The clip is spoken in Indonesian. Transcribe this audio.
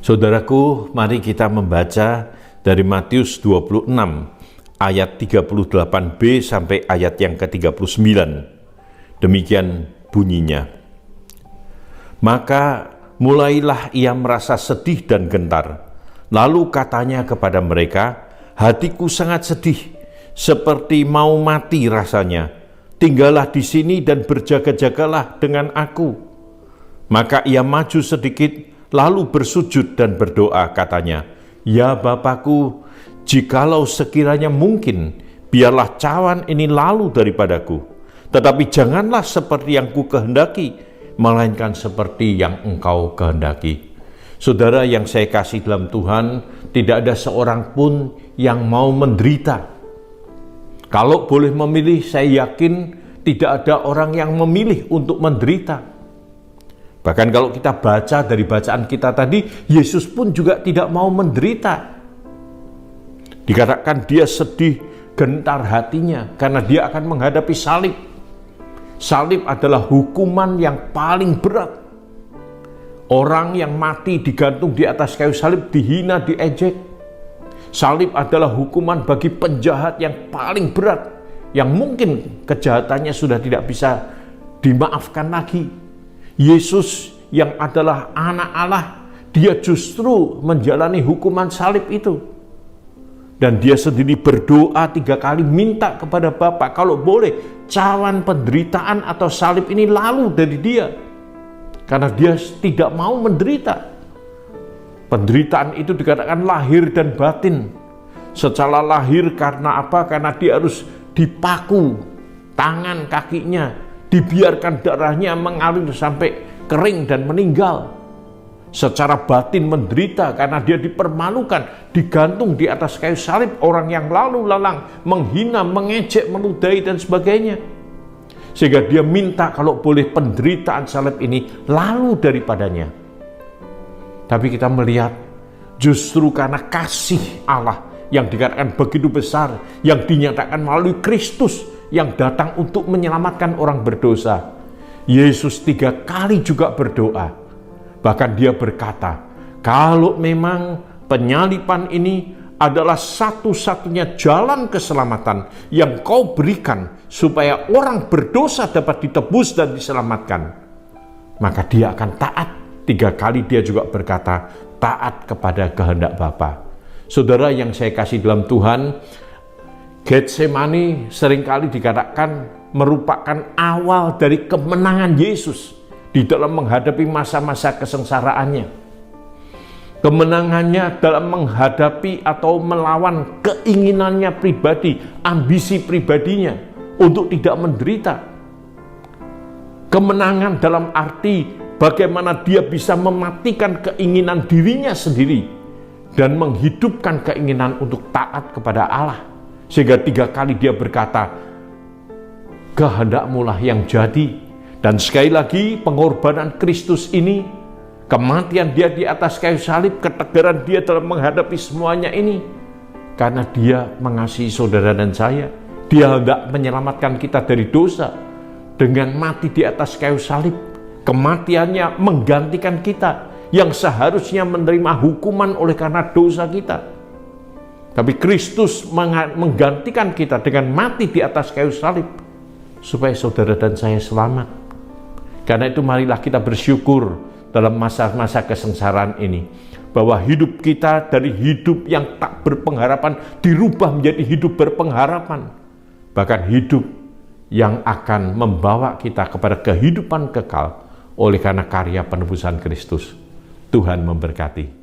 Saudaraku, mari kita membaca dari Matius 26 ayat 38b sampai ayat yang ke-39. Demikian bunyinya. Maka mulailah ia merasa sedih dan gentar. Lalu katanya kepada mereka, "Hatiku sangat sedih, seperti mau mati rasanya. Tinggallah di sini dan berjaga-jagalah dengan aku." Maka ia maju sedikit, lalu bersujud dan berdoa, katanya, "Ya Bapakku, jikalau sekiranya mungkin, biarlah cawan ini lalu daripadaku. Tetapi janganlah seperti yang ku kehendaki, melainkan seperti yang Engkau kehendaki." Saudara yang saya kasih dalam Tuhan, tidak ada seorang pun yang mau menderita. Kalau boleh memilih, saya yakin tidak ada orang yang memilih untuk menderita. Bahkan kalau kita baca dari bacaan kita tadi, Yesus pun juga tidak mau menderita. Dikatakan dia sedih, gentar hatinya, karena dia akan menghadapi salib. Salib adalah hukuman yang paling berat. Orang yang mati digantung di atas kayu salib, dihina, diejek. Salib adalah hukuman bagi penjahat yang paling berat, yang mungkin kejahatannya sudah tidak bisa dimaafkan lagi. Yesus yang adalah anak Allah, dia justru menjalani hukuman salib itu. Dan dia sendiri berdoa 3 kali, minta kepada Bapa, kalau boleh cawan penderitaan atau salib ini lalu dari dia. Karena dia tidak mau menderita. Penderitaan itu dikatakan lahir dan batin. Secara lahir karena apa? Karena dia harus dipaku tangan kakinya, dibiarkan darahnya mengalir sampai kering dan meninggal. Secara batin menderita karena dia dipermalukan, digantung di atas kayu salib, orang yang lalu lalang menghina, mengejek, meludahi dan sebagainya. Sehingga dia minta kalau boleh penderitaan salib ini lalu daripadanya. Tapi kita melihat justru karena kasih Allah yang dikatakan begitu besar, yang dinyatakan melalui Kristus yang datang untuk menyelamatkan orang berdosa, Yesus 3 kali juga berdoa. Bahkan dia berkata, kalau memang penyaliban ini adalah satu-satunya jalan keselamatan yang kau berikan supaya orang berdosa dapat ditebus dan diselamatkan, maka dia akan taat. 3 kali dia juga berkata, taat kepada kehendak Bapa. Saudara yang saya kasih dalam Tuhan, Getsemani seringkali dikatakan merupakan awal dari kemenangan Yesus di dalam menghadapi masa-masa kesengsaraannya. Kemenangannya dalam menghadapi atau melawan keinginannya pribadi, ambisi pribadinya untuk tidak menderita. Kemenangan dalam arti bagaimana dia bisa mematikan keinginan dirinya sendiri dan menghidupkan keinginan untuk taat kepada Allah. Sehingga 3 kali dia berkata, kehendak-Mu lah yang jadi. Dan sekali lagi pengorbanan Kristus ini, kematian dia di atas kayu salib, ketegaran dia dalam menghadapi semuanya ini, karena dia mengasihi saudara dan saya. Dia hendak menyelamatkan kita dari dosa dengan mati di atas kayu salib. Kematiannya menggantikan kita yang seharusnya menerima hukuman oleh karena dosa kita. Tapi Kristus menggantikan kita dengan mati di atas kayu salib supaya saudara dan saya selamat. Karena itu marilah kita bersyukur dalam masa-masa kesengsaraan ini, bahwa hidup kita dari hidup yang tak berpengharapan dirubah menjadi hidup berpengharapan. Bahkan hidup yang akan membawa kita kepada kehidupan kekal oleh karena karya penebusan Kristus. Tuhan memberkati.